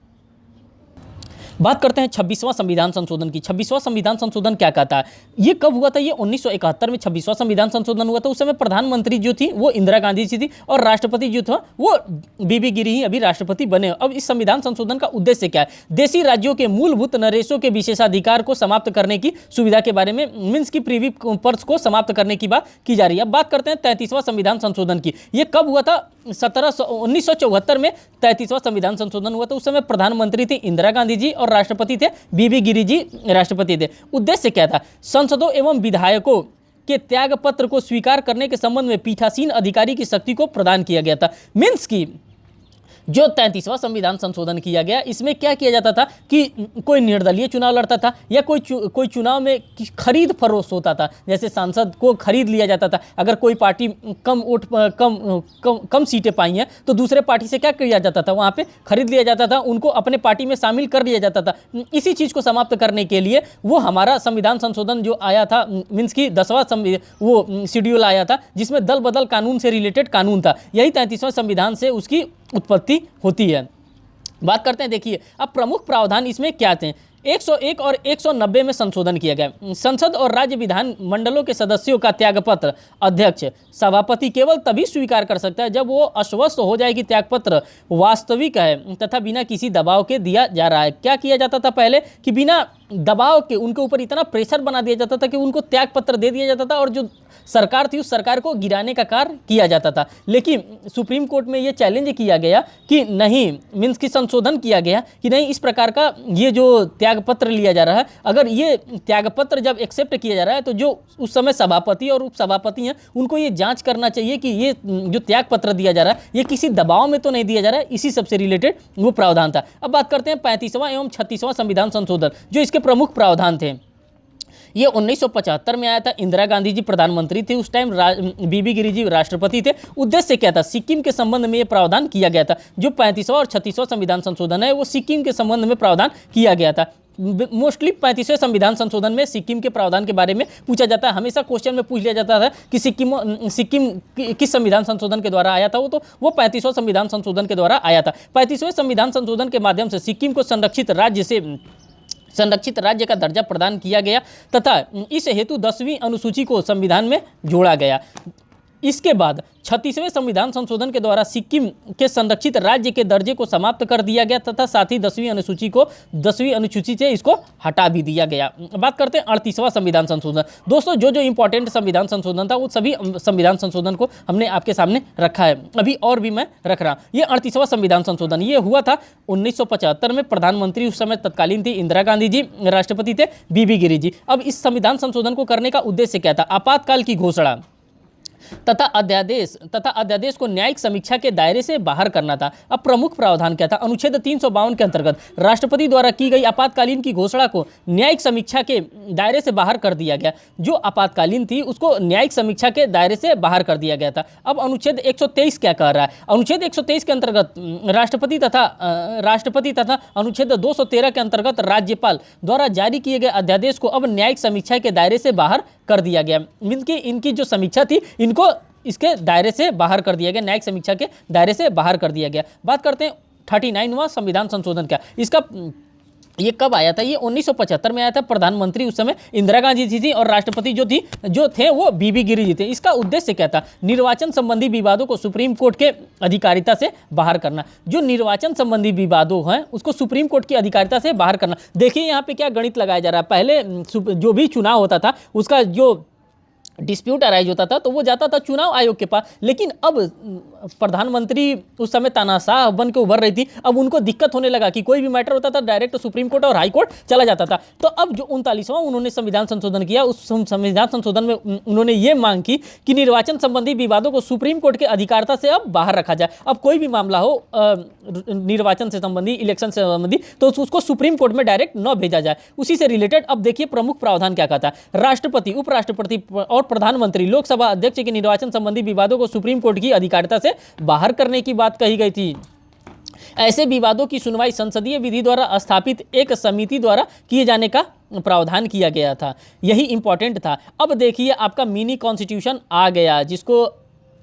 बात करते हैं 26वां संविधान संशोधन की। 26वां संविधान संशोधन क्या कहता है? ये कब हुआ था? ये 1971 में 26वां संविधान संशोधन हुआ था। उस समय प्रधानमंत्री जो थी वो इंदिरा गांधी जी थी और राष्ट्रपति जो था वो बीबी गिरी ही अभी राष्ट्रपति बने। अब इस संविधान संशोधन का उद्देश्य क्या है? देशी राज्यों के मूलभूत नरेशों के विशेषाधिकार को समाप्त करने की सुविधा के बारे में, मीन्स की प्रीवी पर्स को समाप्त करने की बात की जा रही है। अब बात करते हैं 33वां संविधान संशोधन की। ये कब हुआ था? 1974 में 33वां संविधान संशोधन हुआ था। उस समय प्रधानमंत्री थी इंदिरा गांधी जी और राष्ट्रपति थे बीबी गिरी जी राष्ट्रपति थे। उद्देश्य क्या था? सांसदों एवं विधायकों के त्याग पत्र को स्वीकार करने के संबंध में पीठासीन अधिकारी की शक्ति को प्रदान किया गया था। मीन्स की जो 33वां संविधान संशोधन किया गया, इसमें क्या किया जाता था कि कोई निर्दलीय चुनाव लड़ता था या कोई चुनाव में खरीद फरोख्त होता था। जैसे सांसद को खरीद लिया जाता था। अगर कोई पार्टी कम सीटें पाई हैं तो दूसरे पार्टी से क्या किया जाता था? वहाँ पे खरीद लिया जाता था, उनको अपने पार्टी में शामिल कर लिया जाता था। इसी चीज़ को समाप्त करने के लिए वो हमारा संविधान संशोधन जो आया था, मीन्स की 10वां वो शेड्यूल आया था, जिसमें दल बदल कानून से रिलेटेड कानून था। यही 33वां संविधान से उसकी उत्पत्ति होती है। बात करते हैं, देखिए अब प्रमुख प्रावधान इसमें क्या थे। 101 और 190 में संशोधन किया गया। संसद और राज्य विधान मंडलों के सदस्यों का त्यागपत्र अध्यक्ष सभापति केवल तभी स्वीकार कर सकता है जब वो आश्वस्त हो जाए कि त्यागपत्र वास्तविक है तथा बिना किसी दबाव के दिया जा रहा है। क्या किया जाता था पहले कि बिना दबाव के उनके ऊपर इतना प्रेशर बना दिया जाता था कि उनको त्यागपत्र दे दिया जाता था और जो सरकार थी उस सरकार को गिराने का कार्य किया जाता था। लेकिन सुप्रीम कोर्ट में ये चैलेंज किया गया कि नहीं, मीन्स की संशोधन किया गया कि नहीं, इस प्रकार का ये जो त्यागपत्र लिया जा रहा है, अगर ये त्यागपत्र जब एक्सेप्ट किया जा रहा है तो जो उस समय सभापति और उपसभापति हैं उनको ये जांच करना चाहिए कि ये जो त्यागपत्र दिया जा रहा है ये किसी दबाव में तो नहीं दिया जा रहा है। इसी सबसे रिलेटेड वो प्रावधान था। अब बात करते हैं 35वां एवं 36वां संविधान संशोधन, जो इसके प्रमुख प्रावधान थे। ये 1975 में आया था। इंदिरा गांधी जी प्रधानमंत्री थे उस टाइम, बीबी गिरी जी राष्ट्रपति थे। उद्देश्य क्या था? सिक्किम के संबंध में ये प्रावधान किया गया था। जो 35वां और 36वां संविधान संशोधन है वो सिक्किम के संबंध में प्रावधान किया गया था। मोस्टली 35वें संविधान संशोधन में सिक्किम के प्रावधान के बारे में पूछा जाता है। हमेशा क्वेश्चन में पूछ लिया जाता था कि सिक्किम किस संविधान संशोधन के द्वारा आया था। वो 35वां संविधान संशोधन के द्वारा आया था। 35वें संविधान संशोधन के माध्यम से सिक्किम को संरक्षित राज्य का दर्जा प्रदान किया गया तथा इस हेतु 10वीं अनुसूची को संविधान में जोड़ा गया। इसके बाद 36वें संविधान संशोधन के द्वारा सिक्किम के संरक्षित राज्य के दर्जे को समाप्त कर दिया गया तथा साथ ही 10वीं अनुसूची से इसको हटा भी दिया गया। बात करते हैं 38वां संविधान संशोधन। दोस्तों जो इंपॉर्टेंट संविधान संशोधन था वो सभी संविधान संशोधन को हमने आपके सामने रखा है, अभी और भी मैं रख रहा। ये 38वां संविधान संशोधन ये हुआ था 1975 में। प्रधानमंत्री उस समय तत्कालीन थी इंदिरा गांधी जी, राष्ट्रपति थे बीबी गिरी जी। अब इस संविधान संशोधन को करने का उद्देश्य क्या था? आपातकाल की घोषणा तथा अध्यादेश को न्यायिक समीक्षा के दायरे से बाहर करना था। अब प्रमुख प्रावधान क्या था? अनुच्छेद 352 के अंतर्गत राष्ट्रपति द्वारा की गई आपातकालीन की घोषणा को न्यायिक समीक्षा के दायरे से बाहर कर दिया गया। जो आपातकालीन थी उसको न्यायिक समीक्षा के दायरे से बाहर कर दिया गया था। अब अनुच्छेद 123 क्या कह रहा है? अनुच्छेद 123 के अंतर्गत राष्ट्रपति तथा अनुच्छेद 213 के अंतर्गत राज्यपाल द्वारा जारी किए गए अध्यादेश को अब न्यायिक समीक्षा के दायरे से बाहर कर दिया गया। मीन्स की इनकी जो समीक्षा थी इनको इसके दायरे से बाहर कर दिया गया, न्यायिक समीक्षा के दायरे से बाहर कर दिया गया। बात करते हैं 39वां संविधान संशोधन क्या, इसका ये कब आया था? ये 1975 में आया था। प्रधानमंत्री उस समय इंदिरा गांधी जी थी और राष्ट्रपति जो थे वो बीबी गिरी जी थे। इसका उद्देश्य क्या था? निर्वाचन संबंधी विवादों को सुप्रीम कोर्ट के अधिकारिता से बाहर करना। जो निर्वाचन संबंधी विवादों हैं उसको सुप्रीम कोर्ट की अधिकारिता से बाहर करना। देखिए यहाँ पे क्या गणित लगाया जा रहा है। पहले जो भी चुनाव होता था उसका जो डिस्प्यूट अराइज होता था तो वो जाता था चुनाव आयोग के पास, लेकिन अब प्रधानमंत्री उस समय तानाशाह बन के उभर रही थी। अब उनको दिक्कत होने लगा कि कोई भी मैटर होता था डायरेक्ट सुप्रीम कोर्ट और हाई कोर्ट चला जाता था। तो अब जो 39वां उन्होंने संविधान संशोधन किया, उस संविधान संशोधन में उन्होंने ये मांग की कि निर्वाचन संबंधी विवादों को सुप्रीम कोर्ट के अधिकारिता से अब बाहर रखा जाए। अब कोई भी मामला हो निर्वाचन से संबंधी, इलेक्शन से संबंधी, तो उसको सुप्रीम कोर्ट में डायरेक्ट न भेजा जाए। उसी से रिलेटेड अब देखिए प्रमुख प्रावधान क्या कहता है। राष्ट्रपति, उपराष्ट्रपति और प्रधानमंत्री, लोकसभा अध्यक्ष के निर्वाचन संबंधी विवादों को सुप्रीम कोर्ट की अधिकारिता से बाहर करने की बात कही गई थी। ऐसे विवादों की सुनवाई संसदीय विधि द्वारा स्थापित एक समिति द्वारा किए जाने का प्रावधान किया गया था। यही इंपॉर्टेंट था। अब देखिए आपका मिनी कॉन्स्टिट्यूशन आ गया, जिसको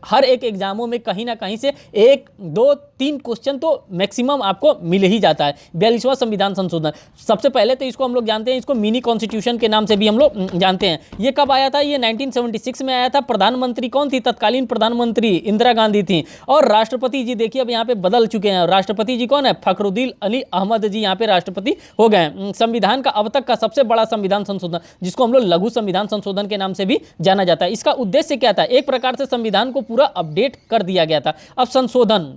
हर एक एग्जामों में कहीं ना कहीं से 1, 2, 3 क्वेश्चन तो मैक्सिमम आपको मिल ही जाता है। 42वां संविधान संशोधन, सबसे पहले तो इसको हम लोग जानते हैं, इसको मिनी कॉन्स्टिट्यूशन के नाम से भी हम लोग जानते हैं। ये कब आया था? ये 1976 में आया था। प्रधानमंत्री कौन थी? तत्कालीन प्रधानमंत्री इंदिरा गांधी थी। और राष्ट्रपति जी देखिए अब यहाँ पे बदल चुके हैं। राष्ट्रपति जी कौन है? फखरुद्दीन अली अहमद जी यहाँ पे राष्ट्रपति हो गए। संविधान का अब तक का सबसे बड़ा संविधान संशोधन, जिसको हम लोग लघु संविधान संशोधन के नाम से भी जाना जाता है। इसका उद्देश्य क्या था? एक प्रकार से संविधान को पूरा अपडेट कर दिया गया था। अब संशोधन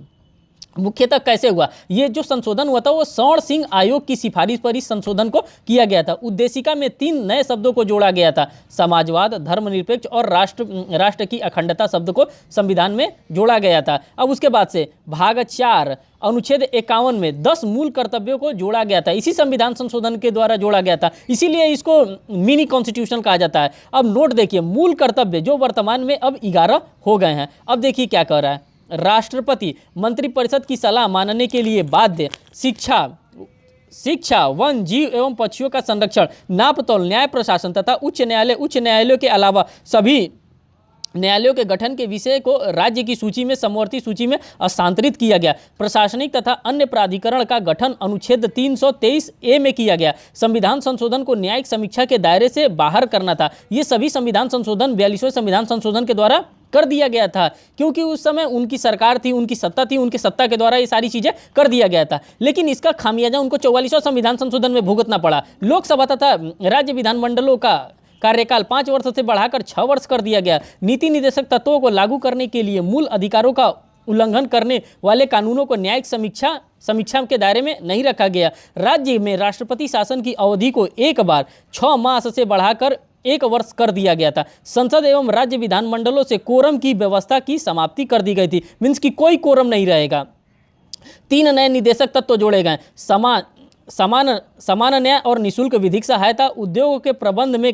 मुख्यतः कैसे हुआ? ये जो संशोधन हुआ था वो स्वर्ण सिंह आयोग की सिफारिश पर इस संशोधन को किया गया था। उद्देशिका में 3 नए शब्दों को जोड़ा गया था। समाजवाद, धर्मनिरपेक्ष और राष्ट्र की अखंडता शब्द को संविधान में जोड़ा गया था। अब उसके बाद से भाग 4 अनुच्छेद 51 में 10 मूल कर्तव्यों को जोड़ा गया था। इसी संविधान संशोधन के द्वारा जोड़ा गया था, इसीलिए इसको मिनी कॉन्स्टिट्यूशन कहा जाता है। अब नोट देखिए, मूल कर्तव्य जो वर्तमान में अब 11 हो गए हैं। अब देखिए क्या कह रहा है, राष्ट्रपति मंत्रिपरिषद की सलाह मानने के लिए बाध्य। शिक्षा, वन, जीव एवं पक्षियों का संरक्षण, नापतोल, न्याय प्रशासन तथा उच्च न्यायालयों के अलावा सभी न्यायालयों के गठन के विषय को राज्य की सूची में समवर्ती सूची में हस्तांतरित किया गया। प्रशासनिक तथा अन्य प्राधिकरण का गठन अनुच्छेद 323A में किया गया। संविधान संशोधन को न्यायिक समीक्षा के दायरे से बाहर करना था। ये सभी संविधान संशोधन 42वें संविधान संशोधन के द्वारा कर दिया गया था, क्योंकि उस समय उनकी सरकार थी, उनकी सत्ता थी, उनकी सत्ता के द्वारा ये सारी चीजें कर दिया गया था। लेकिन इसका खामियाजा उनको 44वां संविधान संशोधन में भुगतना पड़ा। लोकसभा तथा राज्य विधानमंडलों का कार्यकाल 5 वर्ष से बढ़ाकर 6 वर्ष कर दिया गया। नीति निर्देशक तत्वों को लागू करने के लिए मूल अधिकारों का उल्लंघन करने वाले कानूनों को न्यायिक समीक्षा के दायरे में नहीं रखा गया। राज्य में राष्ट्रपति शासन की अवधि को एक बार 6 मास से बढ़ाकर 1 वर्ष कर दिया गया था। संसद एवं राज्य विधानमंडलों से कोरम की व्यवस्था की समाप्ति कर दी गई थी। मीन्स कि कोई कोरम नहीं रहेगा। 3 नए निदेशक तत्व जोड़े गए। समान न्याय और निःशुल्क विधिक सहायता, उद्योगों के प्रबंध में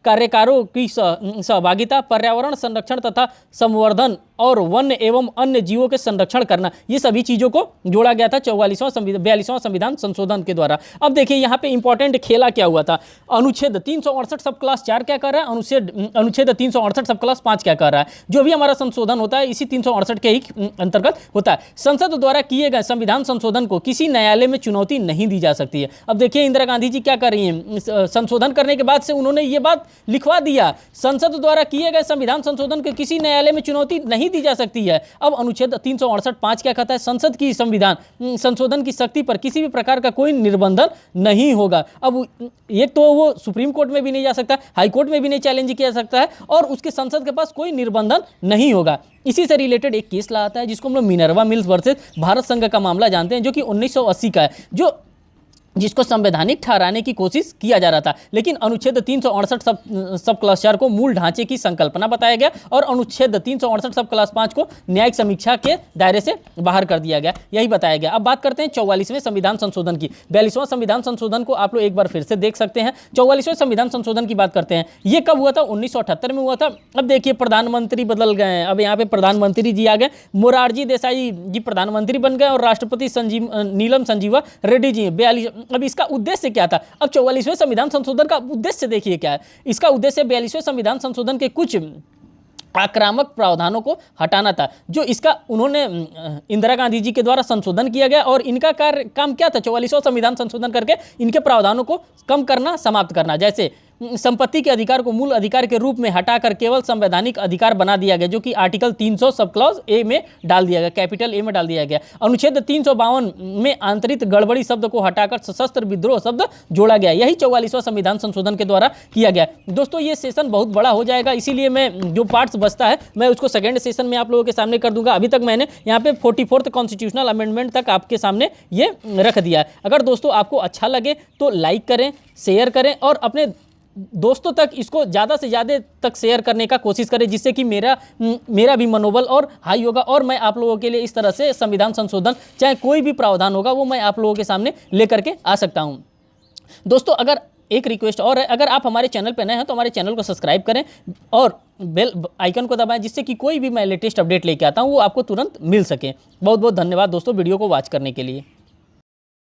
कार्यकारों की सहभागिता, पर्यावरण संरक्षण तथा संवर्धन और वन्य एवं अन्य जीवों के संरक्षण करना, ये सभी चीज़ों को जोड़ा गया था 42वां संविधान संशोधन के द्वारा। अब देखिए यहाँ पे इंपॉर्टेंट खेला क्या हुआ था। अनुच्छेद 368 सब क्लास 4 क्या कर रहा है, अनुच्छेद 368 सब क्लास 5 क्या कर रहा है। जो भी हमारा संशोधन होता है इसी 368 के ही अंतर्गत होता है। संसद द्वारा किए गए संविधान संशोधन को किसी न्यायालय में चुनौती नहीं दी जा सकती है। अब देखिए इंदिरा गांधी जी क्या कर रही हैं, संशोधन करने के बाद से उन्होंने ये बात लिखवा दिया, संसद द्वारा किए गए संविधान संशोधन को किसी न्यायालय में चुनौती नहीं दी जा सकती है। अब अनुच्छेद 368(5) क्या कहता है, संसद की संविधान संशोधन की शक्ति पर किसी भी प्रकार का कोई निर्बंधन नहीं होगा। अब एक तो वो सुप्रीम कोर्ट में भी नहीं जा सकता, हाई कोर्ट में भी नहीं चैलेंज किया सकता है, और उसके संसद के पास कोई निर्बंधन नहीं होगा। इसी से रिलेटेड एक केस लाता है जिसको हम लोग मिनर्वा मिल्स वर्सेस भारत संघ का मामला जानते हैं, जो कि 1980 का है, जिसको संवैधानिक ठहराने की कोशिश किया जा रहा था। लेकिन अनुच्छेद 368 सब क्लास 4 को मूल ढांचे की संकल्पना बताया गया और अनुच्छेद 368 सब क्लास 5 को न्यायिक समीक्षा के दायरे से बाहर कर दिया गया, यही बताया गया। अब बात करते हैं 44वें संविधान संशोधन की। 42वां संविधान संशोधन को आप लोग एक बार फिर से देख सकते हैं। 44वें संविधान संशोधन की बात करते हैं, ये कब हुआ था, 1978 में हुआ था। अब देखिए प्रधानमंत्री बदल गए हैं, अब यहाँ पे प्रधानमंत्री जी आ गए, मोरारजी देसाई जी प्रधानमंत्री बन गए और राष्ट्रपति नीलम संजीवा रेड्डी जी 42। अब इसका उद्देश्य क्या था, अब 44वें संविधान संशोधन का उद्देश्य देखिए क्या है। इसका उद्देश्य 42वें संविधान संशोधन के कुछ आक्रामक प्रावधानों को हटाना था, जो इसका उन्होंने इंदिरा गांधी जी के द्वारा संशोधन किया गया। और इनका काम क्या था, 44वां संविधान संशोधन करके इनके प्रावधानों को कम करना, समाप्त करना। जैसे संपत्ति के अधिकार को मूल अधिकार के रूप में हटाकर केवल संवैधानिक अधिकार बना दिया गया, जो कि आर्टिकल 300 सब क्लॉज ए में डाल दिया गया, कैपिटल ए में डाल दिया गया। अनुच्छेद 352 में आंतरिक गड़बड़ी शब्द को हटाकर सशस्त्र विद्रोह शब्द जोड़ा गया, यही 44वां संविधान संशोधन के द्वारा किया गया। दोस्तों ये सेशन बहुत बड़ा हो जाएगा, इसीलिए मैं जो पार्ट्स बचता है मैं उसको सेकेंड सेशन में आप लोगों के सामने कर दूंगा। अभी तक मैंने यहाँ पे 44th कॉन्स्टिट्यूशनल अमेंडमेंट तक आपके सामने ये रख दिया है। अगर दोस्तों आपको अच्छा लगे तो लाइक करें, शेयर करें और अपने दोस्तों तक इसको ज़्यादा से ज़्यादा तक शेयर करने का कोशिश करें, जिससे कि मेरा भी मनोबल और हाई होगा और मैं आप लोगों के लिए इस तरह से संविधान संशोधन चाहे कोई भी प्रावधान होगा वो मैं आप लोगों के सामने लेकर के आ सकता हूँ। दोस्तों अगर एक रिक्वेस्ट और है, अगर आप हमारे चैनल पर नए हैं तो हमारे चैनल को सब्सक्राइब करें और बेल आइकन को दबाएं, जिससे कि कोई भी मैं लेटेस्ट अपडेट लेके आता हूँ वो आपको तुरंत मिल सके। बहुत बहुत धन्यवाद दोस्तों वीडियो को वॉच करने के लिए।